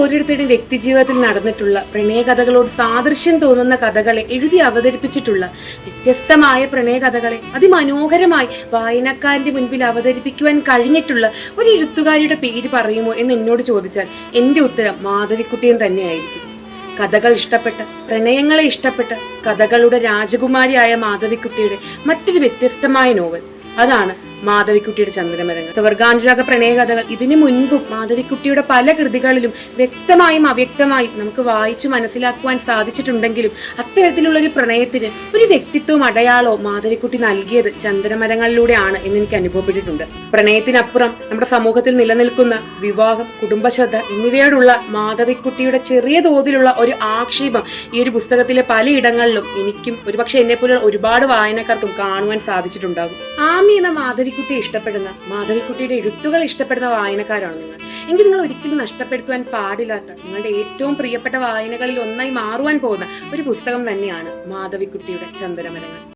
ഓരോരുത്തരുടെയും വ്യക്തി ജീവിതത്തിൽ നടന്നിട്ടുള്ള പ്രണയകഥകളോട് സാദൃശ്യം തോന്നുന്ന കഥകളെ എഴുതി അവതരിപ്പിച്ചിട്ടുള്ള വ്യത്യസ്തമായ പ്രണയകഥകളെ അതിമനോഹരമായി വായനക്കാരന്റെ മുൻപിൽ അവതരിപ്പിക്കുവാൻ കഴിഞ്ഞിട്ടുള്ള ഒരു എഴുത്തുകാരിയുടെ പേര് പറയുമോ എന്ന് എന്നോട് ചോദിച്ചാൽ എന്റെ ഉത്തരം മാധവിക്കുട്ടിയും തന്നെയായിരിക്കും. കഥകൾ ഇഷ്ടപ്പെട്ട, പ്രണയങ്ങളെ ഇഷ്ടപ്പെട്ട കഥകളുടെ രാജകുമാരിയായ മാധവിക്കുട്ടിയുടെ മറ്റൊരു വ്യത്യസ്തമായ നോവൽ, അതാണ് മാധവിക്കുട്ടിയുടെ ചന്ദ്രമരങ്ങൾ. സ്വർഗാനുരാഗ പ്രണയകഥകൾ ഇതിനു മുൻപും മാധവിക്കുട്ടിയുടെ പല കൃതികളിലും വ്യക്തമായും അവ്യക്തമായും നമുക്ക് വായിച്ചു മനസ്സിലാക്കുവാൻ സാധിച്ചിട്ടുണ്ടെങ്കിലും അത്തരത്തിലുള്ള ഒരു പ്രണയത്തിന് ഒരു വ്യക്തിത്വവും അടയാളവും മാധവിക്കുട്ടി നൽകിയത് ചന്ദ്രമരങ്ങളിലൂടെയാണ് എന്ന് എനിക്ക് അനുഭവപ്പെട്ടിട്ടുണ്ട്. പ്രണയത്തിനപ്പുറം നമ്മുടെ സമൂഹത്തിൽ നിലനിൽക്കുന്ന വിവാഹം, കുടുംബശ്രദ്ധ എന്നിവയോടുള്ള മാധവിക്കുട്ടിയുടെ ചെറിയ തോതിലുള്ള ഒരു ആക്ഷേപം ഈ ഒരു പുസ്തകത്തിലെ പലയിടങ്ങളിലും എനിക്കും ഒരുപക്ഷെ എന്നെപ്പോലുള്ള ഒരുപാട് വായനക്കാർക്കും കാണുവാൻ സാധിച്ചിട്ടുണ്ടാകും. ആമി എന്ന മാധവിക്കുട്ടിയെ ഇഷ്ടപ്പെടുന്ന, മാധവിക്കുട്ടിയുടെ എഴുത്തുകൾ ഇഷ്ടപ്പെടുന്ന വായനക്കാരാണ് നിങ്ങൾ എങ്കിൽ നിങ്ങൾ ഒരിക്കലും നഷ്ടപ്പെടുത്തുവാൻ പാടില്ലാത്ത, നിങ്ങളുടെ ഏറ്റവും പ്രിയപ്പെട്ട വായനകളിൽ ഒന്നായി മാറുവാൻ പോകുന്ന ഒരു പുസ്തകം തന്നെയാണ് മാധവിക്കുട്ടിയുടെ ചന്ദനമരങ്ങൾ.